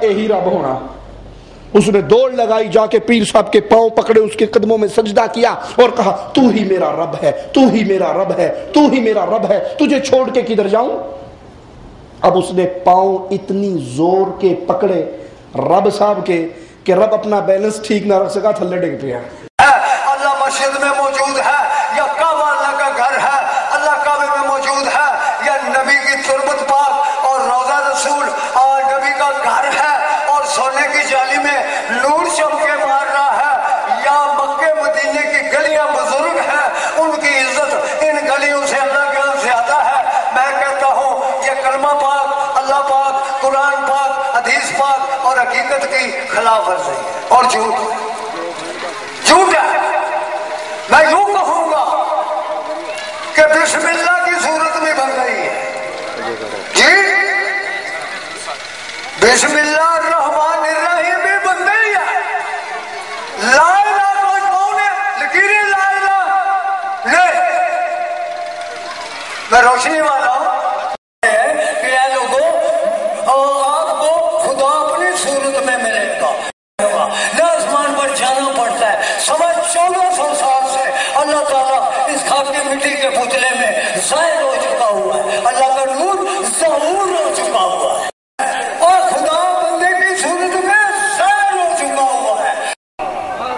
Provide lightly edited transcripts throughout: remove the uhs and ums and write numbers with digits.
یہی رب ہونا. اس نے دوڑ لگائی, جا کے پیر صاحب کے پاؤں پکڑے, اس کے قدموں میں سجدہ کیا اور کہا تو ہی میرا رب ہے, تو ہی میرا رب ہے, تو ہی میرا رب ہے, تجھے چھوڑ کے کدھر جاؤں. اب اس نے پاؤں اتنی زور کے پکڑے رب صاحب کے کہ رب اپنا بیلنس ٹھیک نہ رکھ سکا, تھلے ڈگ پیا. اللہ مسجد میں موجود ہے یا کعبہ اللہ کا گھر ہے, اللہ کعبے میں موجود ہے یا نبی کی تربت پاک اور روضہ رسول اور نبی کا گھر ہے اور سونے کی جالی میں نور چمکے مار رہا ہے, یا مکے مدینے کی گلیاں بزرگ ہیں, ان کی عزت ان گلیوں سے اللہ کے ہاں زیادہ ہے. میں کہتا ہوں یہ کلمہ پاک, اللہ پاک, قرآن پاک, حدیث پاک اور حقیقت کی خلاف ورزی ہے اور جھوٹ ہے. میں یوں کہوں گا کہ بسم اللہ کی صورت بھی بن رہی ہے جی, بسم اللہ الرحمن الرحیم بھی بن رہی ہے. لا الہ کون ہے, لکیریں لا الہ نہیں. میں روشنی والا ہوں کہ اے لوگوں آپ کو خدا اپنی صورت میں ملے گا. نہ آسمان پر جانا پڑتا ہے. سوا 1400 سال سے اللہ تعالیٰ اس خاک کی مٹی کے پتلے میں ظاہر ہو چکا ہوا ہے, اللہ کا نور ظہور ہو چکا ہوا ہے اور خدا بندے کی صورت میں ظاہر ہو چکا ہوا ہے.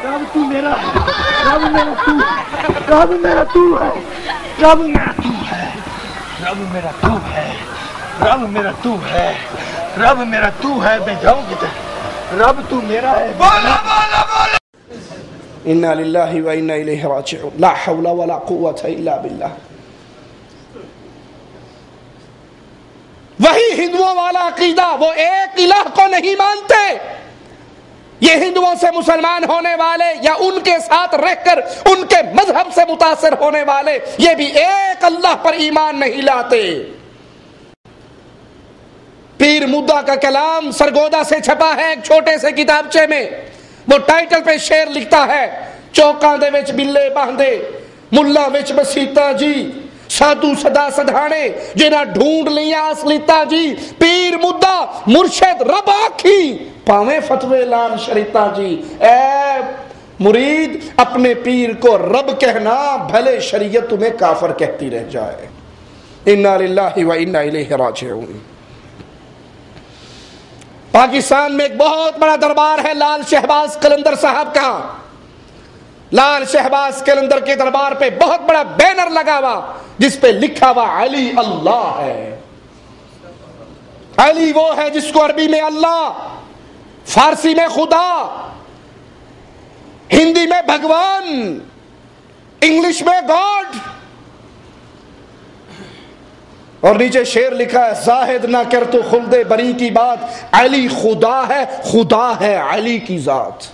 رب تو میرا ہے, رب میرا تو ہے, رب میرا تو ہے, رب میرا تو ہے, رب میرا تو ہے, رب میرا تو ہے, رب میرا تو ہے. میں جاؤں کدھر, رب تو میرا ہے. بولا بولا بولا. انا للہ و انا الیہ راجعون, لا حول ولا قوة الا باللہ. وہی ہندوؤں والا عقیدہ, وہ ایک الہ کو نہیں مانتے. یہ ہندوؤں سے مسلمان ہونے والے یا ان کے ساتھ رہ کر ان کے مذہب سے متاثر ہونے والے, یہ بھی ایک اللہ پر ایمان نہیں لاتے. پیر مدعا کا کلام سرگودا سے چھپا ہے ایک چھوٹے سے کتابچے میں. وہ ٹائٹل پہ شعر لکھتا ہے, چوکاں دے وچ بلے باندھے, ملا وچ مسیتا جی, سادھو سدا سدھانے جنہ ڈھونڈ لیا اصلیتا جی. پیر مدعا مرشد رب آکھی پاویں فتوے لان شریتا جی. اے مرید اپنے پیر کو رب کہنا, بھلے شریعت تمہیں کافر کہتی رہ جائے. انا للہ و انا الیہ راجعون. پاکستان میں ایک بہت بڑا دربار ہے لال شہباز قلندر صاحب کا. لال شہباز قلندر کے دربار پہ بہت بڑا بینر لگا ہوا جس پہ لکھا ہوا علی اللہ ہے. علی وہ ہے جس کو عربی میں اللہ, فارسی میں خدا, ہندی میں بھگوان, انگلش میں گاڈ, اور نیچے شعر لکھا ہے زاہد نہ کر تو خلد بری کی بات, علی خدا ہے, خدا ہے علی کی ذات.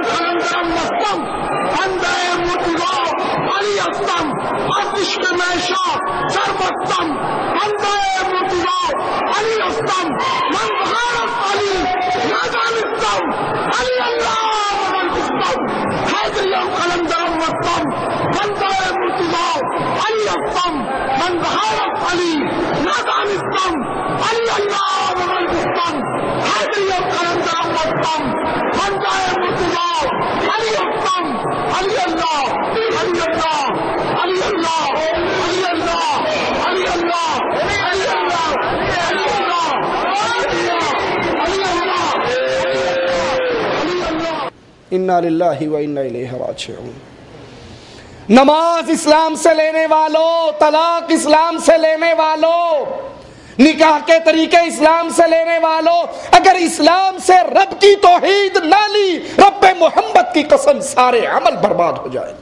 کلندرم مستم بندے مرتضی علی استم آتش میں میشا سرمستم بندے مرتضی علی استم من غارت علی نادانستم علی اللہ من استم حیدریم کلندرم مستم بندے مرتضی علی استم من غارت علی نادانستم علی اللہ من استم حیدریم کلندرم مستم بندے مرتضی علی استم علی اللہ علی اللہ علی اللہ علی اللہ علی اللہ علی اللہ علی اللہ علی اللہ علی اللہ. انا للہ و انا الیہ راجعون. نماز اسلام سے لینے والوں، طلاق اسلام سے لینے والوں، نکاح کے طریقے اسلام سے لینے والوں، اگر اسلام سے رب کی توحید نہ لی، رب محمد کی قسم سارے عمل برباد ہو جائے.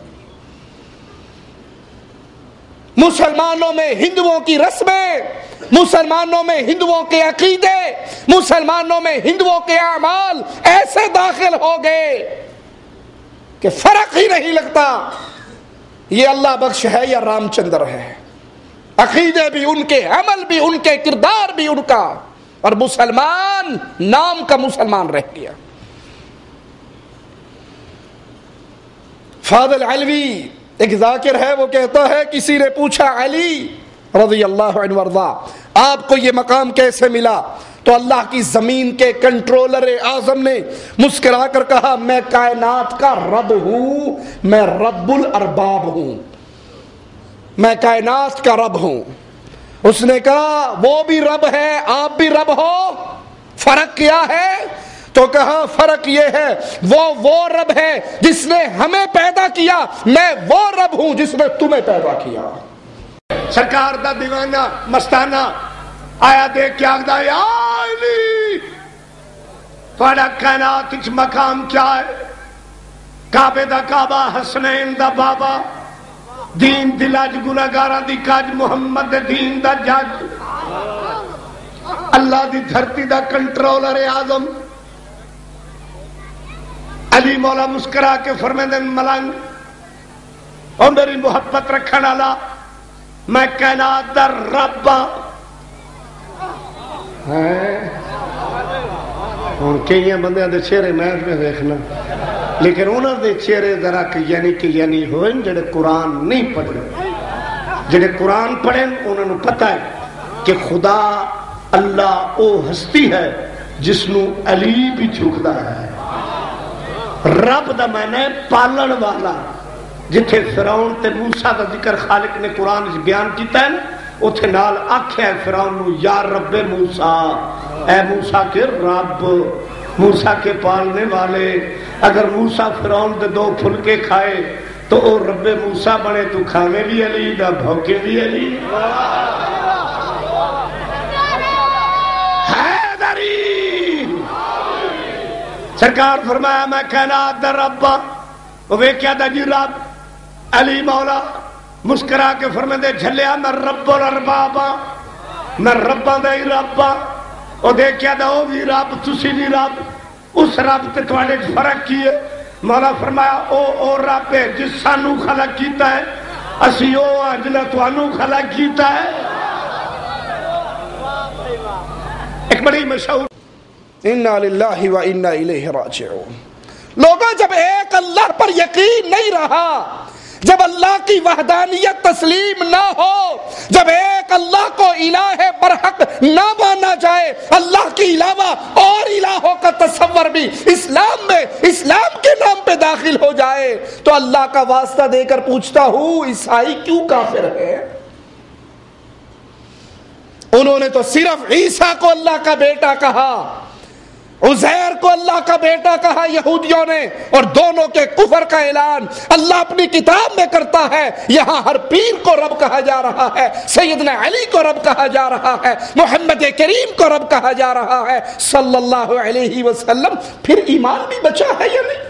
مسلمانوں میں ہندوؤں کی رسمیں، مسلمانوں میں ہندوؤں کے عقیدے، مسلمانوں میں ہندوؤں کے اعمال ایسے داخل ہو گئے کہ فرق ہی نہیں لگتا یہ اللہ بخش ہے یا رام چندر ہے. عقیدے بھی ان کے، عمل بھی ان کے، کردار بھی ان کا، اور مسلمان نام کا مسلمان رہ گیا. فاضل علوی ایک ذاکر ہے، وہ کہتا ہے کسی نے پوچھا علی رضی اللہ عنہ وارضا آپ کو یہ مقام کیسے ملا؟ تو اللہ کی زمین کے کنٹرولر اعظم نے مسکرا کر کہا میں کائنات کا رب ہوں، میں رب الارباب ہوں، میں کائنات کا رب ہوں. اس نے کہا وہ بھی رب ہے آپ بھی رب ہو، فرق کیا ہے؟ تو کہا فرق یہ ہے وہ رب ہے جس نے ہمیں پیدا کیا، میں وہ رب ہوں جس نے تمہیں پیدا کیا. سرکار دا دیوانہ مستانہ آیا دیکھ کے آگدہ یا علی تھوڑا کائنات اچ مقام کیا ہے؟ کعبے دا کعبہ، حسنین دا بابا، دین دلاج گناہگاراں دی کاج، محمد دے دین دا جج، اللہ دی دھرتی دا کنٹرولر اعظم. علی مولا مسکرا کے فرمیندے ملنگ اور میری محبت رکھن والا میں کائنات دا رب ہاں. ہوں کئی بندیاں دے چہرے میں دیکھنا، لیکن انہوں دے چہرے ذرا یعنی ہوئے جڑے قرآن نہیں پڑھے. جڑے قرآن پڑھیں انہوں نے پتہ ہے کہ خدا اللہ او ہستی ہے جس نو علی بھی جھکدا ہے. رب دا معنی پالن والا. جتھے فرعون تے موسیٰ دا ذکر خالق نے قرآن بیان کیتا ہے اتھے نال آکھیا ہے فرعون نو یا رب موسیٰ، اے موسیٰ کے رب، موسیٰ کے پالنے والے. اگر موسیٰ فرعون دے 2 پھلکے کھائے تو او رب موسیٰ بنے، تو کھانے بھی علی دا بھوکے بھی علی. حیدری سرکار فرمایا میں کائنات دا رب ہاں. وہ کیا دا جی رب؟ علی مولا مسکرا کے فرمیندے جھلیا میں رب الارباب ہاں، میں رباں دا ہی رب ہاں. وہ دیکھیا دا او بھی رب تسی بھی رب. اس رب تے تواڈے فرق کی ہے؟ مولا فرمایا او رب ہے جس سانو خلق کیتا ہے، اسی او ہاں جنہاں تانوں خلق کیتا ہے. ایک بڑی مشہور انا للہ و انا الیہ راجعون. لوگوں جب ایک اللہ پر یقین نہیں رہا، جب اللہ کی وحدانیت تسلیم نہ ہو، جب ایک اللہ کو الہ برحق نہ مانا جائے، اللہ کے علاوہ اور الہوں کا تصور بھی اسلام میں اسلام کے نام پہ داخل ہو جائے، تو اللہ کا واسطہ دے کر پوچھتا ہوں عیسائی کیوں کافر ہے؟ انہوں نے تو صرف عیسیٰ کو اللہ کا بیٹا کہا، عزیر کو اللہ کا بیٹا کہا یہودیوں نے، اور دونوں کے کفر کا اعلان اللہ اپنی کتاب میں کرتا ہے. یہاں ہر پیر کو رب کہا جا رہا ہے، سیدنا علی کو رب کہا جا رہا ہے، محمد کریم کو رب کہا جا رہا ہے صلی اللہ علیہ وسلم. پھر ایمان بھی بچا ہے یا نہیں؟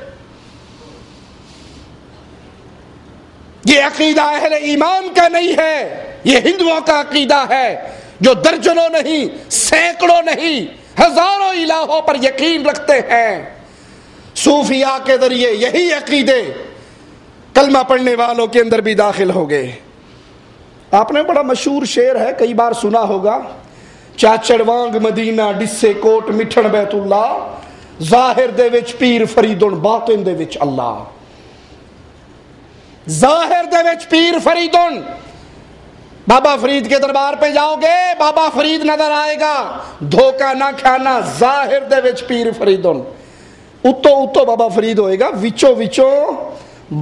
یہ عقیدہ اہل ایمان کا نہیں ہے، یہ ہندوؤں کا عقیدہ ہے جو درجنوں نہیں، سینکڑوں نہیں، ہزاروں الہوں پر یقین رکھتے ہیں. صوفیاء کے ذریعے یہی عقیدے کلمہ پڑھنے والوں کے اندر بھی داخل ہو گئے۔ آپ نے بڑا مشہور شعر ہے، کئی بار سنا ہوگا، چاچڑ وانگ مدینہ ڈسے کوٹ مٹھن بیت اللہ، ظاہر دے وچ پیر فریدن باطن دے وچ اللہ۔ ظاہر دے وچ پیر فریدن، بابا فرید کے دربار پہ جاؤ گے بابا فرید نظر آئے گا، دھوکہ نہ کھانا، ظاہر دے وچ پیر فریدن، اتو بابا فرید ہوئے گا، وچوں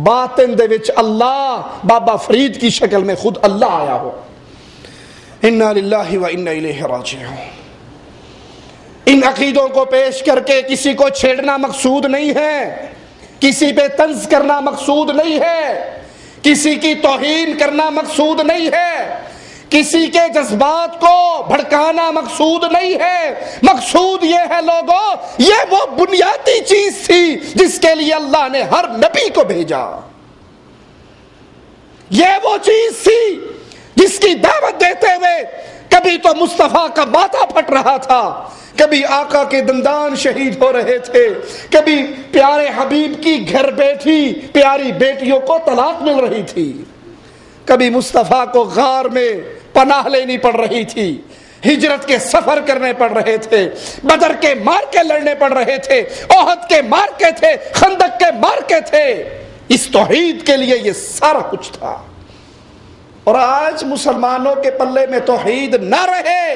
باطن دے وچ اللہ، بابا فرید کی شکل میں خود اللہ آیا ہو۔ انا للہ و انا الیہ راجعون۔ ان عقیدوں کو پیش کر کے کسی کو چھیڑنا مقصود نہیں ہے، کسی پہ طنز کرنا مقصود نہیں ہے، کسی کی توہین کرنا مقصود نہیں ہے، کسی کے جذبات کو بھڑکانا مقصود نہیں ہے۔ مقصود یہ ہے لوگوں، یہ وہ بنیادی چیز تھی جس کے لیے اللہ نے ہر نبی کو بھیجا، یہ وہ چیز تھی جس کی دعوت دیتے ہوئے کبھی تو مصطفیٰ کا ماتھا پھٹ رہا تھا، کبھی آقا کے دندان شہید ہو رہے تھے، کبھی پیارے حبیب کی گھر بیٹھی پیاری بیٹیوں کو طلاق مل رہی تھی، کبھی مصطفیٰ کو غار میں پناہ لینی پڑ رہی تھی، ہجرت کے سفر کرنے پڑ رہے تھے، بدر کے مارکے لڑنے پڑ رہے تھے، احد کے مارکے تھے، خندق کے مارکے تھے، اس توحید کے لیے یہ سارا کچھ تھا۔ اور آج مسلمانوں کے پلے میں توحید نہ رہے،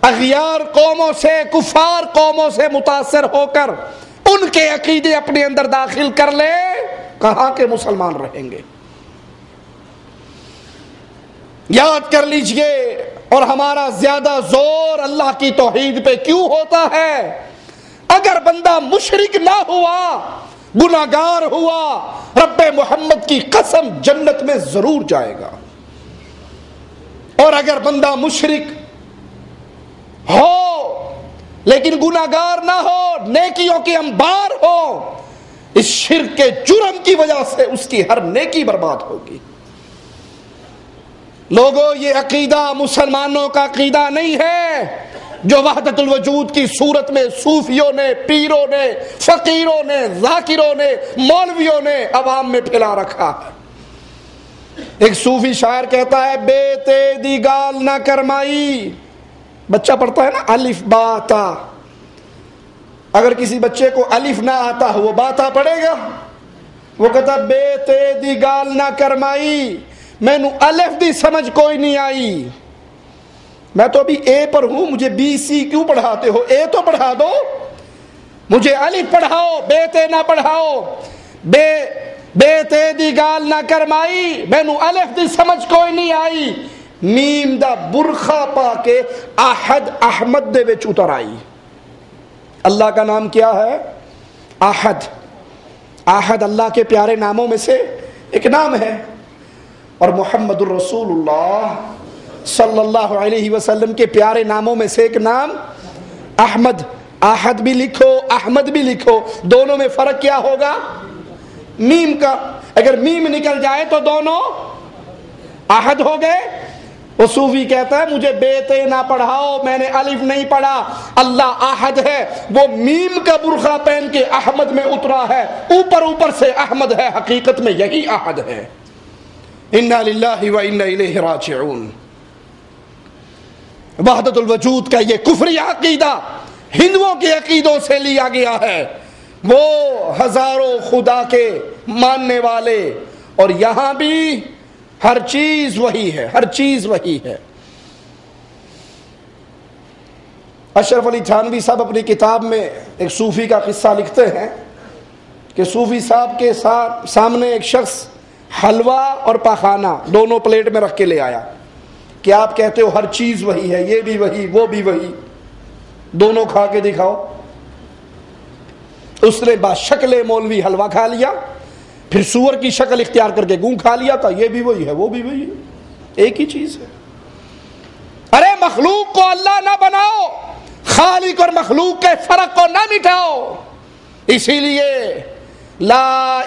اغیار قوموں سے، کفار قوموں سے متاثر ہو کر ان کے عقیدے اپنے اندر داخل کر لے، کہاں کے مسلمان رہیں گے؟ یاد کر لیجئے، اور ہمارا زیادہ زور اللہ کی توحید پہ کیوں ہوتا ہے؟ اگر بندہ مشرک نہ ہوا، گناہگار ہوا، رب محمد کی قسم جنت میں ضرور جائے گا۔ اور اگر بندہ مشرک ہو لیکن گناہگار نہ ہو، نیکیوں کی انبار ہو، اس شرک کے جرم کی وجہ سے اس کی ہر نیکی برباد ہوگی۔ لوگوں، یہ عقیدہ مسلمانوں کا عقیدہ نہیں ہے جو وحدت الوجود کی صورت میں صوفیوں نے، پیروں نے، فقیروں نے، ذاکروں نے، مولویوں نے عوام میں پھیلا رکھا ہے۔ ایک صوفی شاعر کہتا ہے، بے تیدی گال نہ کرمائی، بچہ پڑھتا ہے نا الف با تا، اگر کسی بچے کو الف نہ آتا ہو وہ باتا پڑھے گا؟ وہ کہتا بے تیدی گال نہ کرمائی، میں نو الف دی سمجھ کوئی نہیں آئی، میں تو ابھی اے پر ہوں، مجھے بی سی کیوں پڑھاتے ہو؟ اے تو پڑھا دو، مجھے الف پڑھاؤ، بے تے نہ پڑھاؤ۔ بے تے دی گال نہ کرمائی، میں نو الف دی سمجھ کوئی نہیں آئی، میم دا برخا پا کے احد احمد دے وچ اتر آئی۔ اللہ کا نام کیا ہے؟ احد۔ احد اللہ کے پیارے ناموں میں سے ایک نام ہے، اور محمد الرسول اللہ صلی اللہ علیہ وسلم کے پیارے ناموں میں سے ایک نام احمد۔ احد بھی لکھو، احمد بھی لکھو، دونوں میں فرق کیا ہوگا؟ میم کا، اگر میم نکل جائے تو دونوں احد ہو گئے۔ وہ صوفی کہتا ہے مجھے بے تے نہ پڑھاؤ، میں نے الف نہیں پڑھا، اللہ احد ہے، وہ میم کا برقع پہن کے احمد میں اترا ہے، اوپر سے احمد ہے، حقیقت میں یہی احد ہے۔ انا للہ و انا الیہ راجعون۔ وحدت الوجود کا یہ کفری عقیدہ ہندوؤں کے عقیدوں سے لیا گیا ہے، وہ ہزاروں خدا کے ماننے والے، اور یہاں بھی ہر چیز وہی ہے، ہر چیز وہی ہے۔ اشرف علی تھانوی صاحب اپنی کتاب میں ایک صوفی کا قصہ لکھتے ہیں کہ صوفی صاحب کے سامنے ایک شخص حلوہ اور پاخانہ دونوں پلیٹ میں رکھ کے لے آیا کہ آپ کہتے ہو ہر چیز وہی ہے، یہ بھی وہی، وہ بھی وہی، دونوں کھا کے دکھاؤ۔ اس نے بشکل مولوی حلوہ کھا لیا، پھر سور کی شکل اختیار کر کے گوں کھا لیا تھا، یہ بھی وہی ہے، وہ بھی وہی ہے، ایک ہی چیز ہے۔ ارے مخلوق کو اللہ نہ بناؤ، خالق اور مخلوق کے فرق کو نہ مٹاؤ، اسی لیے لا